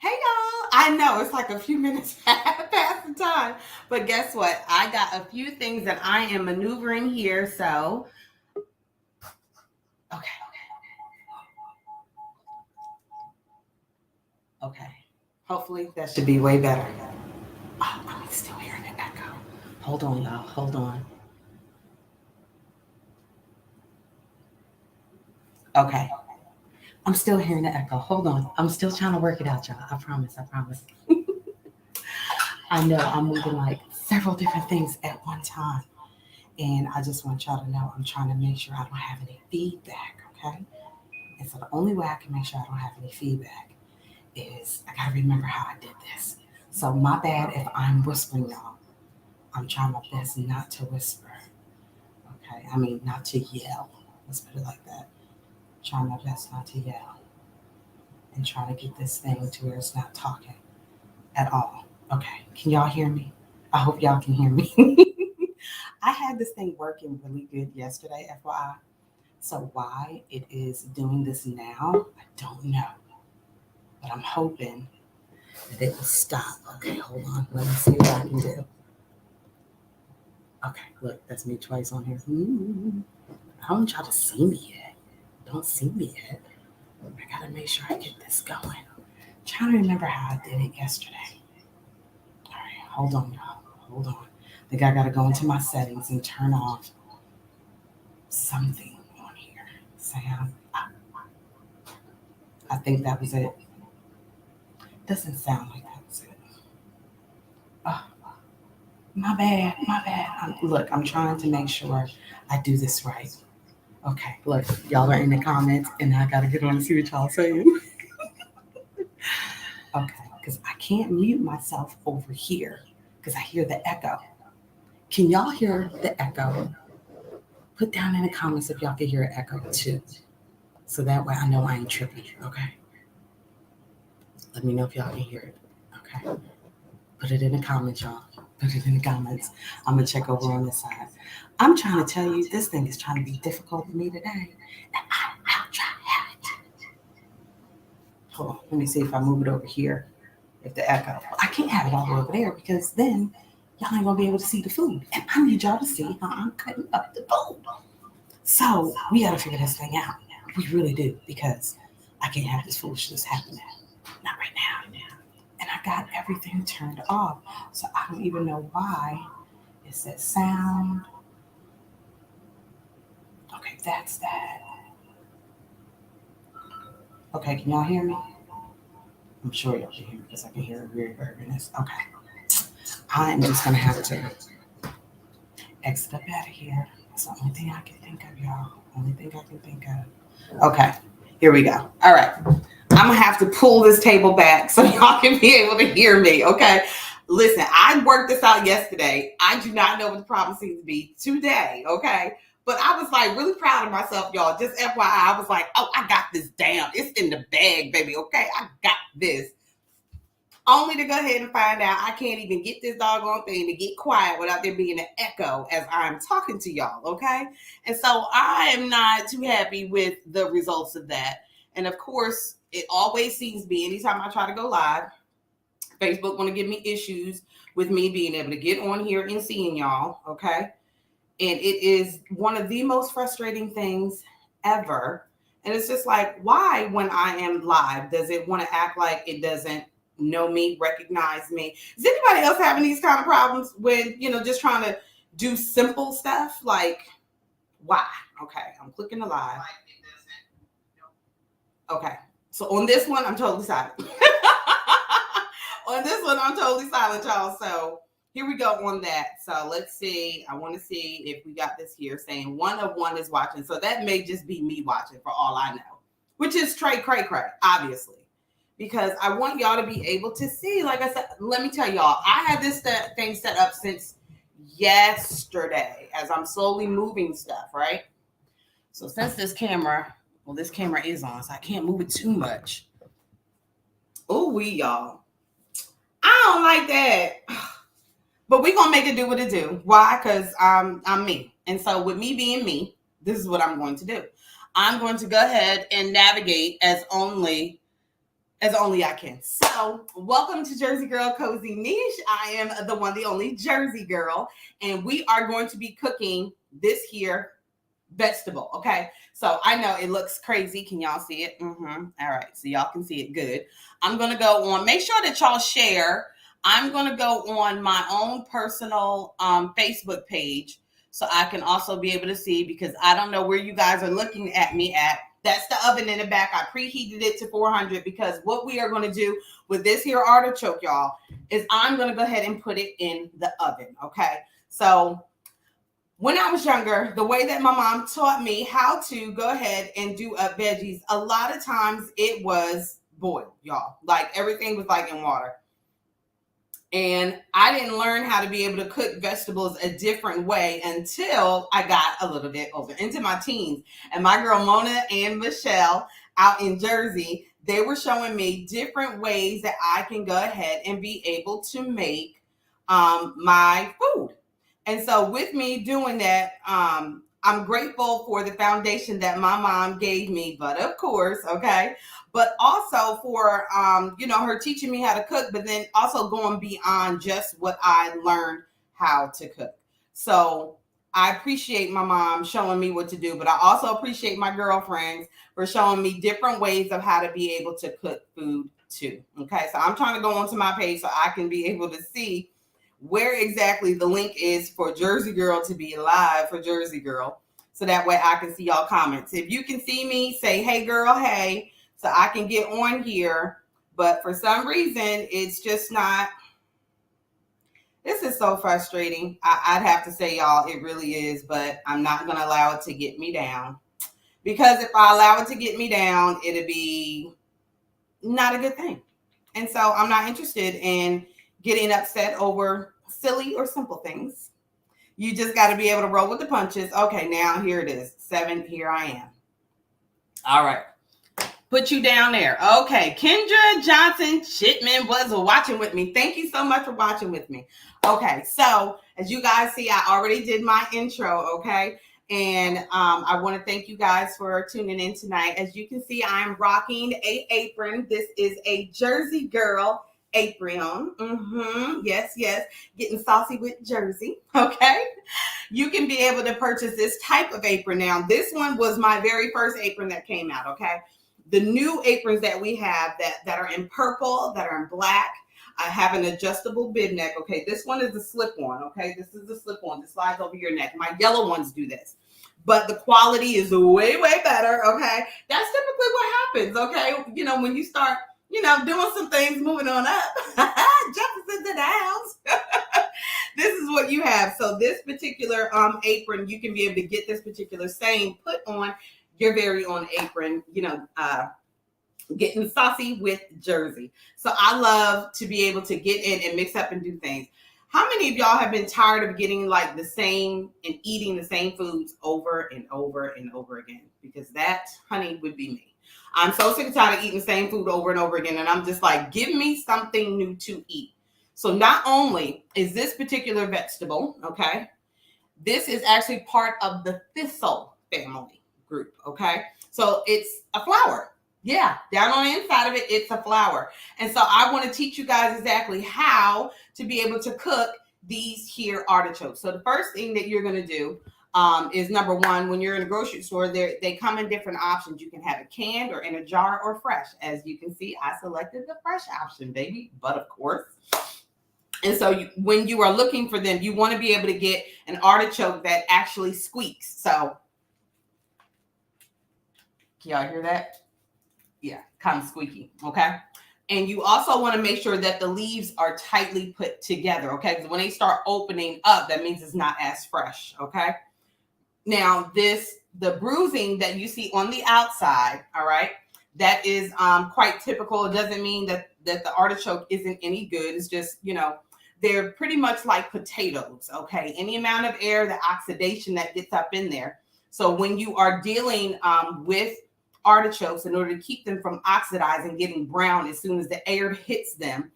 Hey y'all, I know it's like a few minutes past the time, but guess what? I got a few things that I am maneuvering here. So, okay, okay. Hopefully that should be way better. Oh, I'm still hearing an echo. Hold on, y'all. Hold on. Okay, I'm still hearing the echo. Hold on. I'm still trying to work it out, y'all. I promise. I promise. I know I'm moving like several different things at one time. And I just want y'all to know I'm trying to make sure I don't have any feedback, okay? And so the only way I can make sure I don't have any feedback is I gotta remember how I did this. So my bad if I'm whispering, y'all. I'm trying my best not to whisper, okay? I mean, not to yell. Let's put it like that. Trying my best not to yell and trying to get this thing to where it's not talking at all. Okay, can y'all hear me? I hope y'all can hear me. I had this thing working really good yesterday, FYI. So why it is doing this now, I don't know. But I'm hoping that it will stop. Okay, hold on. Let me see what I can do. Okay, look, that's me twice on here. I don't want y'all to see me yet. Don't see me yet. I gotta make sure I get this going. I'm trying to remember how I did it yesterday. All right, hold on, y'all. Hold on. I think I gotta go into my settings and turn off something on here. Sound. I think that was it. Doesn't sound like that was it. Oh, my bad, my bad. Look, I'm trying to make sure I do this right. Okay, look, y'all are in the comments, and I gotta get on and see what y'all saying. Okay, because I can't mute myself over here because I hear the echo. Can y'all hear the echo? Put down in the comments if y'all can hear an echo too. So that way I know I ain't tripping, okay? Let me know if y'all can hear it, okay? Put it in the comments, y'all. Put it in the comments. I'm gonna check over on this side. I'm trying to tell you, this thing is trying to be difficult for me today. And I'll try to have it. Hold on, let me see if I move it over here. If the echo. I can't have it all the way over there because then y'all ain't gonna be able to see the food. And I need y'all to see how I'm cutting up the food. So we gotta figure this thing out. We really do, because I can't have this foolishness happening. Not right now. And I got everything turned off. So I don't even know why it says sound. Okay, that's that. Okay, can y'all hear me? I'm sure y'all can hear me because I can hear a reverbiness. Okay. I'm just gonna have to exit up out of here. That's the only thing I can think of, y'all. Only thing I can think of. Okay, here we go. All right. I'm gonna have to pull this table back so y'all can be able to hear me. Okay. Listen, I worked this out yesterday. I do not know what the problem seems to be today. Okay. But I was like really proud of myself, y'all. Just FYI, I was like, oh, I got this down. It's in the bag, baby. Okay. I got this. Only to go ahead and find out I can't even get this doggone thing to get quiet without there being an echo as I'm talking to y'all, okay? And so I am not too happy with the results of that. And of course, it always seems to be anytime I try to go live, Facebook want to give me issues with me being able to get on here and seeing y'all, okay? And it is one of the most frustrating things ever. And it's just like, why, when I am live, does it want to act like it doesn't know me, recognize me? Is anybody else having these kind of problems when, just trying to do simple stuff? Like, why? Okay, I'm clicking the live. Okay, so on this one, I'm totally silent. On this one, I'm totally silent, y'all. So here we go on that. So let's see. I want to see if we got this here saying 1 of 1 is watching. So that may just be me watching for all I know, which is cray, obviously, because I want y'all to be able to see. Like I said, let me tell y'all, I had this thing set up since yesterday as I'm slowly moving stuff, right? So since this camera is on, so I can't move it too much. Oh, y'all. I don't like that. But we're going to make it do what it do. Why? Because I'm me. And so with me being me, this is what I'm going to do. I'm going to go ahead and navigate as only as only I can. So, welcome to Jersey Girl Cozy Niche. I am the one, the only Jersey girl, and we are going to be cooking this here vegetable. Okay, so I know it looks crazy. Can y'all see it? All right, so y'all can see it good. I'm gonna go on. Make sure that y'all share. I'm gonna go on my own personal Facebook page so I can also be able to see, because I don't know where you guys are looking at me at. That's the oven in the back. I preheated it to 400 because what we are going to do with this here artichoke, y'all, is I'm going to go ahead and put it in the oven. Okay, so when I was younger, the way that my mom taught me how to go ahead and do veggies, a lot of times it was boiled, y'all. Like everything was like in water. And I didn't learn how to be able to cook vegetables a different way until I got a little bit older, into my teens. And my girl Mona and Michelle out in Jersey, they were showing me different ways that I can go ahead and be able to make my food. And so with me doing that, I'm grateful for the foundation that my mom gave me, but of course, okay, but also for, her teaching me how to cook, but then also going beyond just what I learned how to cook. So I appreciate my mom showing me what to do, but I also appreciate my girlfriends for showing me different ways of how to be able to cook food too. Okay, so I'm trying to go onto my page so I can be able to see where exactly the link is for Jersey Girl to be live for Jersey Girl, so that way I can see y'all comments. If you can see me, say, hey girl, hey, so I can get on here. But for some reason, it's just not. This is so frustrating. I'd have to say, y'all, it really is, but I'm not going to allow it to get me down. Because if I allow it to get me down, it'll be not a good thing. And so I'm not interested in getting upset over silly or simple things. You just got to be able to roll with the punches. Okay, now here it is. 7, here I am. All right. Put you down there. Okay, Kendra Johnson Shipman was watching with me. Thank you so much for watching with me. Okay, so as you guys see, I already did my intro, okay? And I want to thank you guys for tuning in tonight. As you can see, I'm rocking a apron. This is a Jersey Girl apron. Yes, getting saucy with Jersey. Okay, you can be able to purchase this type of apron. Now, this one was my very first apron that came out. Okay, the new aprons that we have that are in purple, that are in black, I have an adjustable bib neck. Okay, this one is a slip-on. Okay, this is the slip-on that slides over your neck. My yellow ones do this, but the quality is way better. Okay, that's typically what happens. Okay, when you start doing some things, moving on up, jumping into the house. This is what you have. So this particular apron, you can be able to get this particular saying put on your very own apron, getting saucy with Jersey. So I love to be able to get in and mix up and do things. How many of y'all have been tired of getting like the same and eating the same foods over and over and over again? Because that, honey, would be me. I'm so sick and tired of eating the same food over and over again. And I'm just like, give me something new to eat. So not only is this particular vegetable, okay, this is actually part of the thistle family group, okay? So it's a flower. Yeah, down on the inside of it, it's a flower. And so I want to teach you guys exactly how to be able to cook these here artichokes. So the first thing that you're going to do is, number one, when you're in a grocery store, they come in different options. You can have it canned or in a jar or fresh. As you can see, I selected the fresh option, baby, but of course. And so when you are looking for them, you want to be able to get an artichoke that actually squeaks. So can y'all hear that? Yeah, kind of squeaky, okay? And you also want to make sure that the leaves are tightly put together, okay? Because when they start opening up, that means it's not as fresh, okay? Now, the bruising that you see on the outside, all right, that is quite typical. It doesn't mean that the artichoke isn't any good. It's just, they're pretty much like potatoes, okay? Any amount of air, the oxidation that gets up in there. So when you are dealing with artichokes, in order to keep them from oxidizing, getting brown as soon as the air hits them,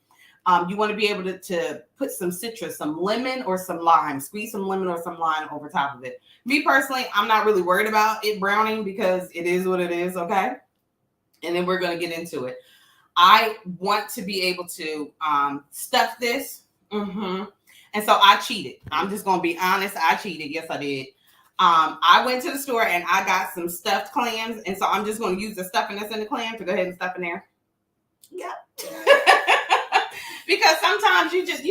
you want to be able to put some citrus, some lemon or some lime, squeeze some lemon or some lime over top of it. Me personally, I'm not really worried about it browning because it is what it is, okay? And then we're going to get into it. I want to be able to stuff this. And so I cheated. I'm just going to be honest. I cheated. Yes, I did. I went to the store and I got some stuffed clams. And so I'm just going to use the stuffing that's in the clam to go ahead and stuff in there. Yeah. Because sometimes you just,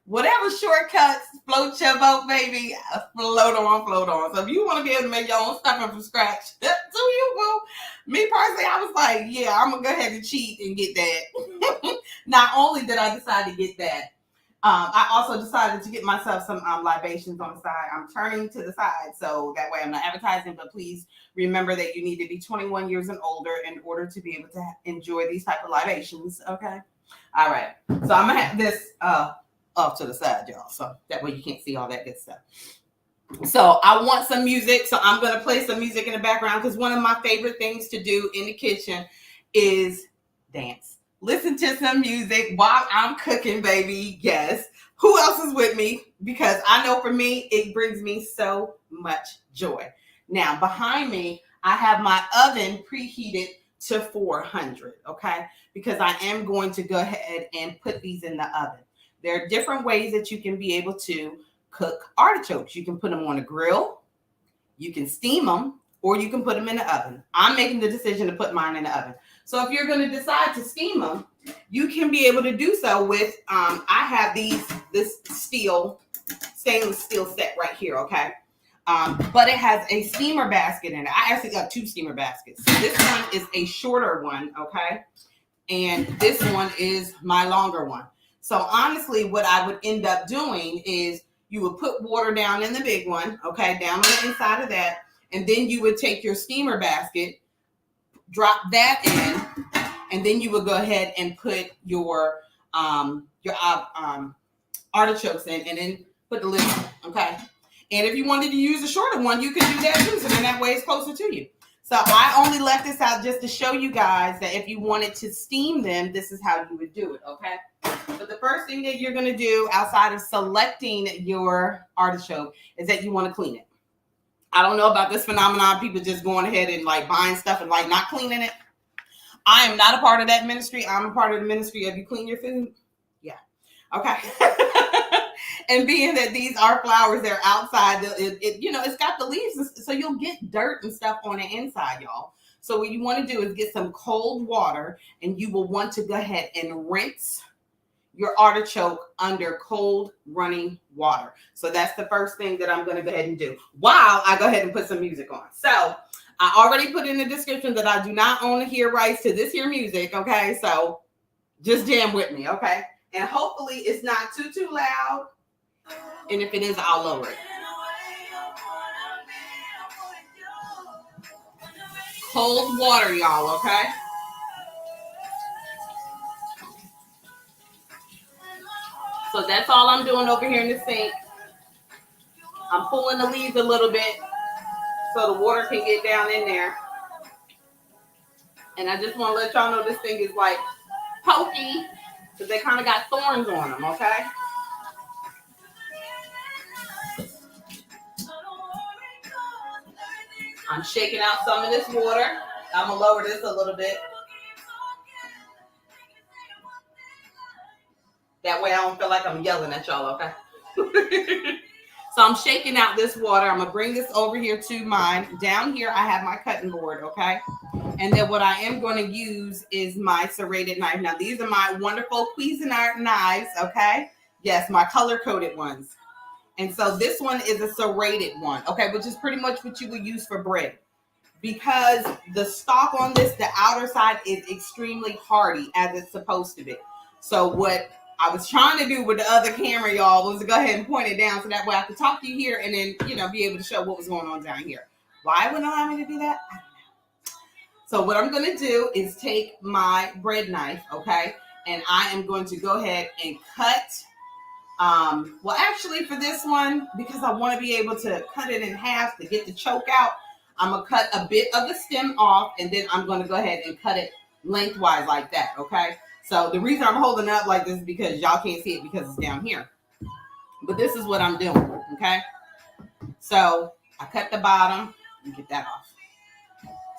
whatever shortcuts float your boat, baby, float on. So if you want to be able to make your own stuffing from scratch, do you, boo? Me personally, I was like, yeah, I'm going to go ahead and cheat and get that. Not only did I decide to get that, I also decided to get myself some libations on the side. I'm turning to the side, so that way I'm not advertising, but please remember that you need to be 21 years and older in order to be able to enjoy these type of libations, okay? All right, so I'm going to have this off to the side, y'all, so that way you can't see all that good stuff. So I want some music, so I'm going to play some music in the background because one of my favorite things to do in the kitchen is dance. Listen to some music while I'm cooking, baby. Yes. Who else is with me? Because I know for me, it brings me so much joy. Now, behind me, I have my oven preheated to 400, okay? Because I am going to go ahead and put these in the oven. There are different ways that you can be able to cook artichokes. You can put them on a grill, you can steam them, or you can put them in the oven. I'm making the decision to put mine in the oven. So if you're going to decide to steam them, you can be able to do so with, I have this stainless steel set right here, okay? But it has a steamer basket in it. I actually got 2 steamer baskets. So this one is a shorter one, okay? And this one is my longer one. So honestly, what I would end up doing is you would put water down in the big one, okay, down on the inside of that, and then you would take your steamer basket, drop that in, and then you would go ahead and put your artichokes in, and then put the lid on, okay? And if you wanted to use a shorter one, you could do that too, so then that way it's closer to you. So I only left this out just to show you guys that if you wanted to steam them, this is how you would do it, okay? But the first thing that you're going to do outside of selecting your artichoke is that you want to clean it. I don't know about this phenomenon, people just going ahead and like buying stuff and like not cleaning it. I am not a part of that ministry. I'm a part of the ministry of you clean your food. Yeah. Okay. And being that these are flowers, they're outside, it's got the leaves, so you'll get dirt and stuff on the inside, y'all. So what you want to do is get some cold water, and you will want to go ahead and rinse your artichoke under cold running water. So that's the first thing that I'm going to go ahead and do while I go ahead and put some music on. So I already put in the description that I do not own the hear rights to this here music, okay? So just jam with me, okay? And hopefully it's not too loud. And if it is, I'll lower it. Cold water, y'all, okay? So that's all I'm doing over here in the sink. I'm pulling the leaves a little bit so the water can get down in there. And I just want to let y'all know this thing is like pokey because they kind of got thorns on them, okay? I'm shaking out some of this water. I'm going to lower this a little bit. That way I don't feel like I'm yelling at y'all, okay? So I'm shaking out this water. I'm going to bring this over here to mine. Down here, I have my cutting board, okay? And then what I am going to use is my serrated knife. Now, these are my wonderful Cuisinart knives, okay? Yes, my color-coded ones. And so this one is a serrated one, okay, which is pretty much what you would use for bread. Because the stalk on this, the outer side is extremely hardy, as it's supposed to be. So what I was trying to do with the other camera, y'all, was to go ahead and point it down so that way I could talk to you here and then, be able to show what was going on down here. Why wouldn't allow me to do that? I don't know. So what I'm going to do is take my bread knife, okay, and I am going to go ahead and cut. Well, actually for this one, because I want to be able to cut it in half to get the choke out, I'm going to cut a bit of the stem off, and then I'm going to go ahead and cut it lengthwise like that, okay? So the reason I'm holding up like this is because y'all can't see it because it's down here. But this is what I'm doing, okay? So I cut the bottom and get that off.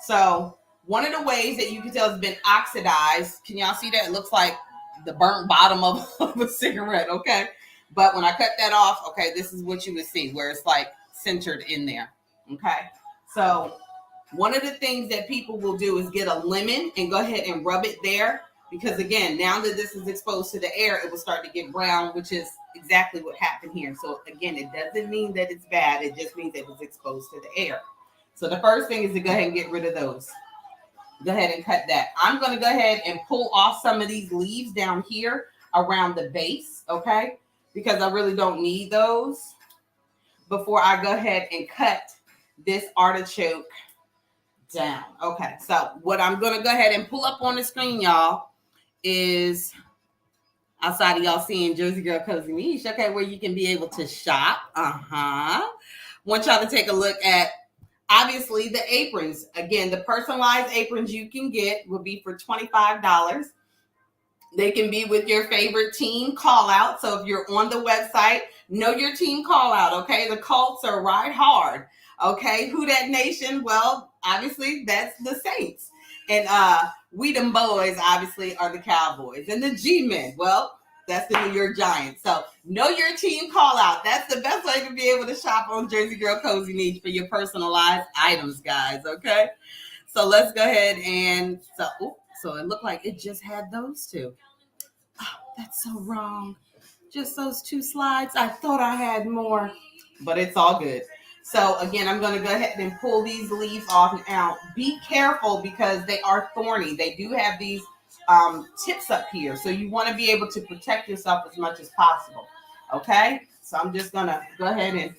So One of the ways that you can tell it's been oxidized, can y'all see that? It looks like the burnt bottom of a cigarette, okay? But when I cut that off, okay, this is what you would see where it's like centered in there, okay? So one of the things that people will do is get a lemon and go ahead and rub it there because, again, now that this is exposed to the air, it will start to get brown, which is exactly what happened here. So, again, it doesn't mean that it's bad. It just means that it was exposed to the air. So the first thing is to go ahead and get rid of those. Go ahead and cut that. I'm going to go ahead and pull off some of these leaves down here around the base, okay? Because I really don't need those before I go ahead and cut this artichoke down. Okay, so what I'm going to go ahead and pull up on the screen, y'all, is outside of y'all seeing Jersey Girl Cozy Niche, okay, where you can be able to shop. Want y'all to take a look at, obviously, the aprons. Again, the personalized aprons you can get will be for $25. They can be with your favorite team call out. So if you're on the website, know your team call out, okay? The Colts are Ride Hard, okay? Who Dat Nation? Well, obviously, that's the Saints. And we them boys, obviously, are the Cowboys. And the G-Men, well, that's the New York Giants. So know your team call out. That's the best way to be able to shop on Jersey Girl Cozy Niche for your personalized items, guys, okay? So let's go ahead and, so it looked like it just had those two. Oh, that's so wrong. Just those two slides. I thought I had more, but it's all good. So again, I'm going to go ahead and pull these leaves off and out. Be careful because they are thorny. They do have these tips up here. So you want to be able to protect yourself as much as possible. Okay. So I'm just going to go ahead and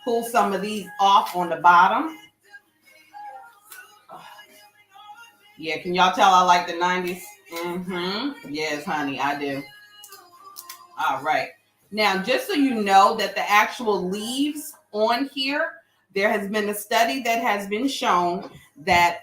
pull some of these off on the bottom. Yeah. Can y'all tell I like the 90s? Yes, honey, I do. All right. Now, just so you know that the actual leaves on here, there has been a study that has been shown that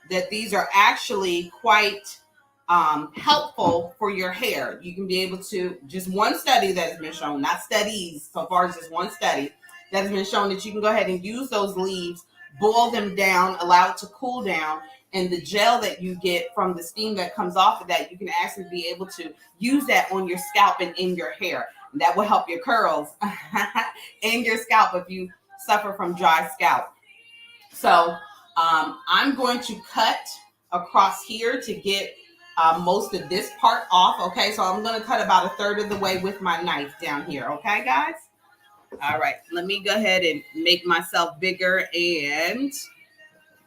that these are actually quite helpful for your hair. You can be able to, just one study that has been shown, not studies, so far as just one study that has been shown that you can go ahead and use those leaves, boil them down, allow it to cool down, and the gel that you get from the steam that comes off of that, you can actually be able to use that on your scalp and in your hair. And that will help your curls and your scalp if you suffer from dry scalp. So I'm going to cut across here to get most of this part off. Okay, so I'm going to cut about 1/3 of the way with my knife down here. Okay, guys? All right, let me go ahead and make myself bigger and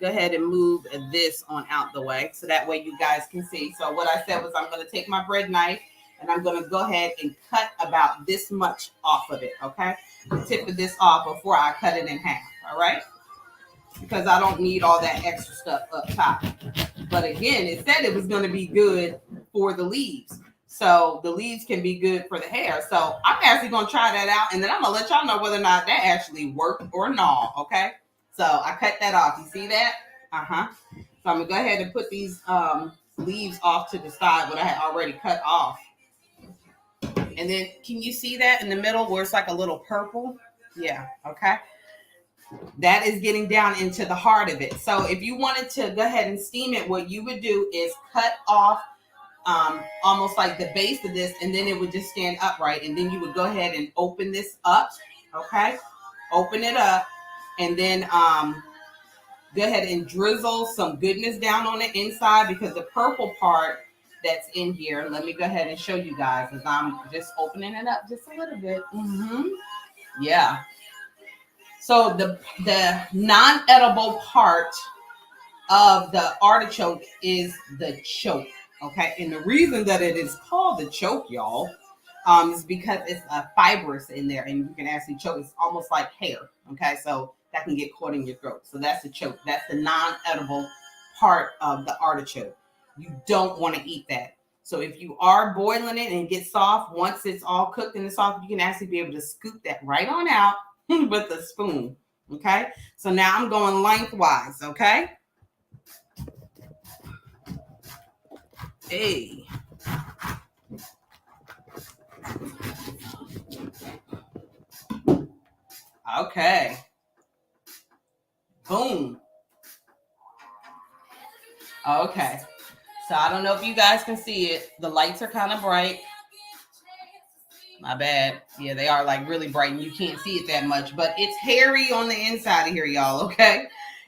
go ahead and move this on out the way so that way you guys can see. So what I said was I'm going to take my bread knife and I'm going to go ahead and cut about this much off of it, okay? The tip of this off before I cut it in half, all right? Because I don't need all that extra stuff up top. But again, it said it was going to be good for the leaves. So the leaves can be good for the hair. So I'm actually going to try that out and then I'm going to let y'all know whether or not that actually worked or not, okay? So I cut that off. You see that? So I'm going to go ahead and put these leaves off to the side, what I had already cut off. And then can you see that in the middle where it's like a little purple? Yeah, okay. That is getting down into the heart of it. So if you wanted to go ahead and steam it, what you would do is cut off almost like the base of this, and then it would just stand upright. And then you would go ahead and open this up, okay? Open it up. And then go ahead and drizzle some goodness down on the inside because the purple part that's in here, let me go ahead and show you guys as I'm just opening it up just a little bit. Yeah. So the non-edible part of the artichoke is the choke, okay? And the reason that it is called the choke, y'all, is because it's fibrous in there and you can actually choke. It's almost like hair, okay? So that can get caught in your throat. So that's the choke. That's the non-edible part of the artichoke. You don't want to eat that. So if you are boiling it and it gets soft, once it's all cooked and it's soft, you can actually be able to scoop that right on out with a spoon, okay? So now I'm going lengthwise, okay? Hey. Okay. Boom. Okay. So I don't know if you guys can see it. The lights are kind of bright. My bad. Yeah, they are like really bright and you can't see it that much, but it's hairy on the inside of here, y'all. Okay.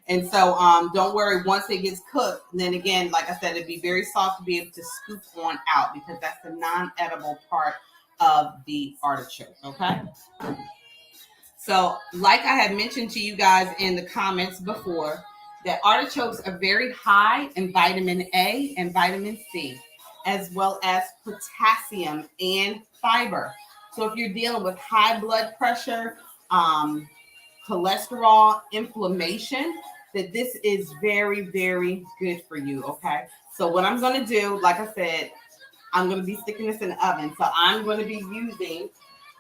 And so don't worry, once it gets cooked, then again, like I said, it'd be very soft to be able to scoop on out because that's the non-edible part of the artichoke. Okay. So, like I had mentioned to you guys in the comments before, that artichokes are very high in vitamin A and vitamin C, as well as potassium and fiber. So, if you're dealing with high blood pressure, cholesterol, inflammation, that this is very, very good for you. Okay. So, what I'm going to do, like I said, I'm going to be sticking this in the oven. So, I'm going to be using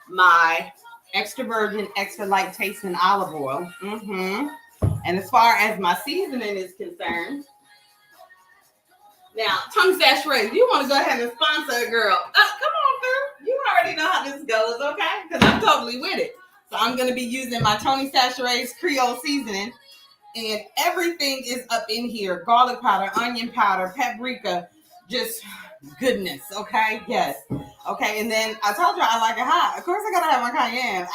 my extra virgin, extra light tasting olive oil. And as far as my seasoning is concerned, now, Tongue Saturate, you want to go ahead and sponsor a girl. Come on, girl. You already know how this goes, okay? Because I'm totally with it. So I'm going to be using my Tony Chachere's Creole seasoning. And everything is up in here. Garlic powder, onion powder, paprika, just goodness, okay? Yes. Okay, and then I told you I like it hot. Of course I got to have my cayenne.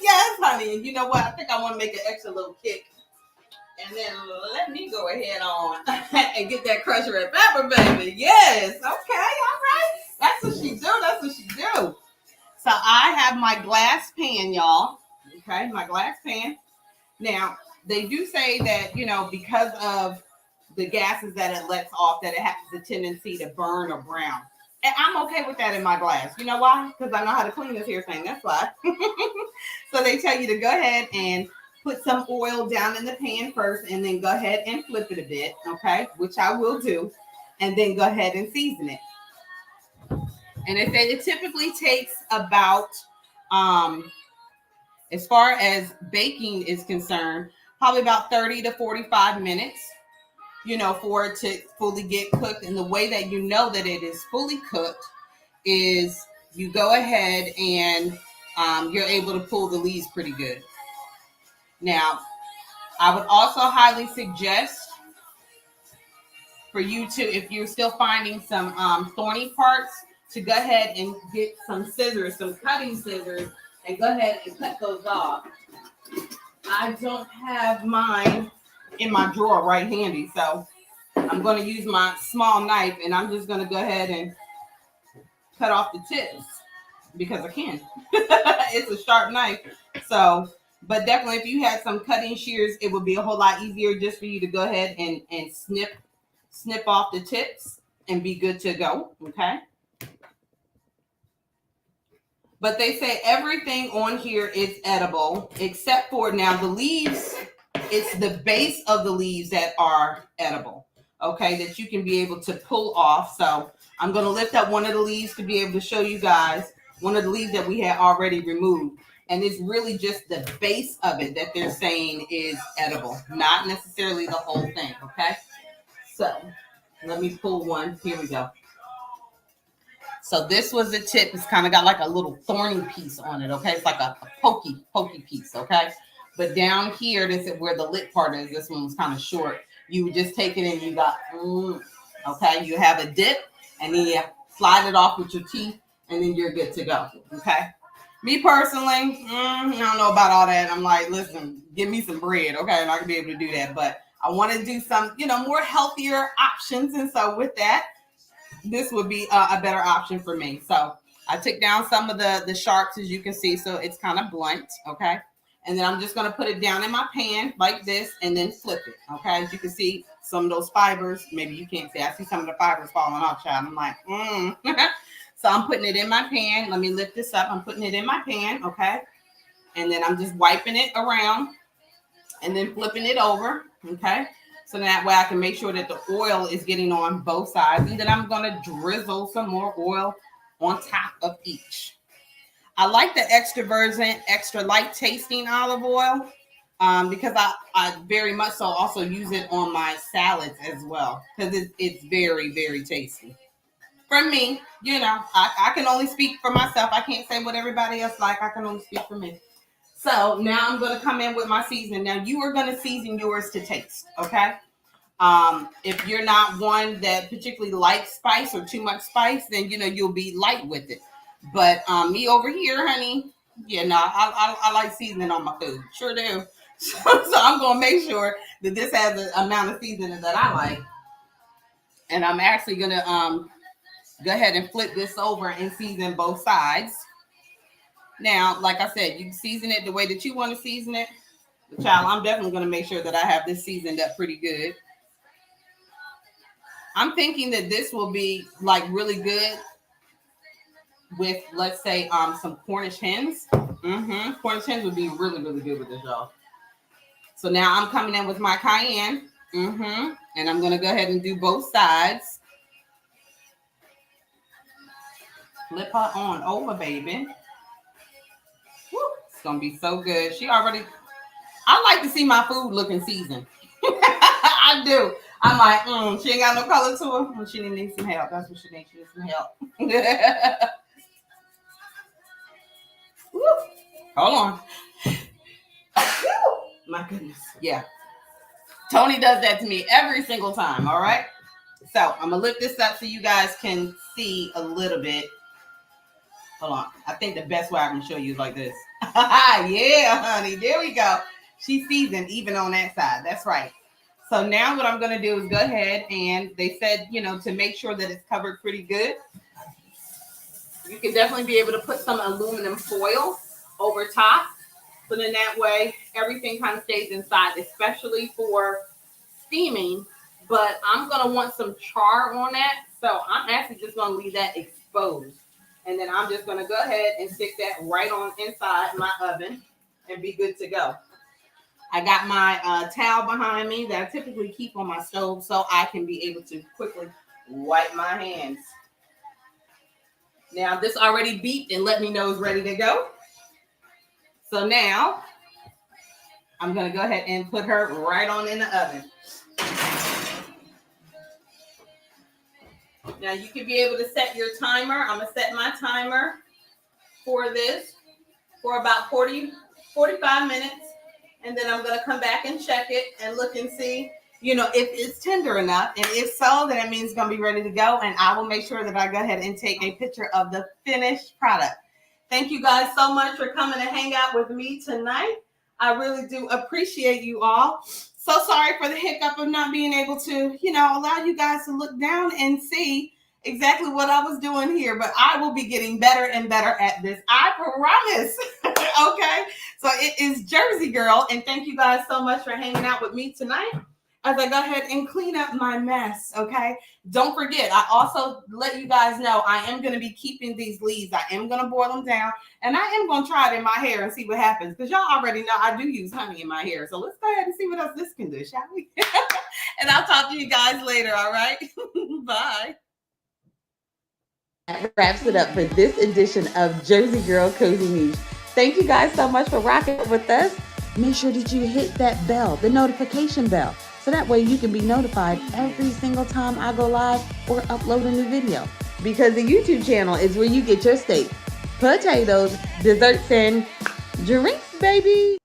Yes, honey. And you know what? I think I want to make an extra little kick. And then let me go ahead on and get that crushed red pepper, baby. Yes. Okay, all right. That's what she do. That's what she do. So I have my glass pan, y'all. Okay, my glass pan. Now, they do say that, you know, because of the gases that it lets off, that it has a tendency to burn or brown. And I'm okay with that in my glass. You know why? Because I know how to clean this here thing. That's why. So they tell you to go ahead and put some oil down in the pan first and then go ahead and flip it a bit, okay? Which I will do. And then go ahead and season it. And they say it typically takes about, as far as baking is concerned, probably about 30 to 45 minutes, you know, for it to fully get cooked. And the way that you know that it is fully cooked is you go ahead and you're able to pull the leaves pretty good. Now, I would also highly suggest for you to, if you're still finding some thorny parts, to go ahead and get some scissors, some cutting scissors, and go ahead and cut those off. I don't have mine in my drawer right handy, so I'm going to use my small knife, and I'm just going to go ahead and cut off the tips because I can. It's a sharp knife, so... But definitely, if you had some cutting shears, it would be a whole lot easier just for you to go ahead and snip off the tips and be good to go, okay? But they say everything on here is edible except for, now the leaves, it's the base of the leaves that are edible, okay, that you can be able to pull off. So I'm going to lift up one of the leaves to be able to show you guys one of the leaves that we had already removed. And it's really just the base of it that they're saying is edible, not necessarily the whole thing, okay? So let me pull one. Here we go. So this was the tip. It's kind of got like a little thorny piece on it, okay? It's like a pokey piece, okay? But down here, this is where the lip part is. This one was kind of short. You would just take it and you got, okay? You have a dip, and then you slide it off with your teeth, and then you're good to go, okay? Me personally, I don't know about all that. I'm like, listen, give me some bread, okay? And I can be able to do that. But I want to do some, you know, more healthier options. And so with that, this would be a better option for me. So I took down some of the sharps, as you can see. So it's kind of blunt, okay? And then I'm just going to put it down in my pan like this and then flip it, okay? As you can see, some of those fibers, maybe you can't see. I see some of the fibers falling off, child. I'm like, So I'm putting it in my pan. Let me lift this up. I'm putting it in my pan, okay? And then I'm just wiping it around and then flipping it over, okay? So that way I can make sure that the oil is getting on both sides. And then I'm going to drizzle some more oil on top of each. I like the extra virgin, extra light tasting olive oil because I very much so also use it on my salads as well because it's very, very tasty. For me, you know, I can only speak for myself. I can't say what everybody else like. I can only speak for me. So now I'm going to come in with my seasoning. Now you are going to season yours to taste, okay? If you're not one that particularly likes spice or too much spice, then you'll be light with it. But me over here, honey, I like seasoning on my food. Sure do. So I'm gonna make sure that this has the amount of seasoning that I like. And I'm actually gonna go ahead and flip this over and season both sides. Now, like I said, you season it the way that you want to season it. Child, I'm definitely gonna make sure that I have this seasoned up pretty good. I'm thinking that this will be like really good with, let's say, some Cornish hens. Cornish hens would be really, really good with this, y'all. So now I'm coming in with my cayenne. And I'm gonna go ahead and do both sides. Flip her on over, baby. Woo, it's gonna be so good. I like to see my food looking seasoned. I do. I'm like, she ain't got no color to her. Well, she needs some help. That's what she needs. She needs some help. Woo. Hold on. My goodness. Yeah. Tony does that to me every single time. All right. So I'm going to lift this up so you guys can see a little bit. Hold on. I think the best way I can show you is like this. Yeah, honey. There we go. She's seasoned even on that side. That's right. So now what I'm going to do is go ahead, and they said, to make sure that it's covered pretty good. You can definitely be able to put some aluminum foil over top. So then that way everything kind of stays inside, especially for steaming. But I'm going to want some char on that. So I'm actually just going to leave that exposed. And then I'm just going to go ahead and stick that right on inside my oven and be good to go. I got my towel behind me that I typically keep on my stove so I can be able to quickly wipe my hands. Now this already beeped and let me know it's ready to go. So now I'm going to go ahead and put her right on in the oven. Now you can be able to set your timer. I'm going to set my timer for this for about 45 minutes. And then I'm going to come back and check it and look and see, if it's tender enough. And if so, then it means it's going to be ready to go. And I will make sure that I go ahead and take a picture of the finished product. Thank you guys so much for coming to hang out with me tonight. I really do appreciate you all. So sorry for the hiccup of not being able to, allow you guys to look down and see exactly what I was doing here. But I will be getting better and better at this. I promise. Okay. So it is Jersey Girl. And thank you guys so much for hanging out with me tonight as I go ahead and clean up my mess. Okay. Don't forget, I also let you guys know I am going to be keeping these leaves. I am going to boil them down, and I am going to try it in my hair and see what happens, because y'all already know I do use honey in my hair. So let's go ahead and see what else this can do, shall we? And I'll talk to you guys later. All right. Bye. That wraps it up for this edition of Jersey Girl Cozy Niche. Thank you guys so much for rocking with us. Make sure that you hit that bell, the notification bell, so that way you can be notified every single time I go live or upload a new video. Because the YouTube channel is where you get your steak, potatoes, desserts, and drinks, baby.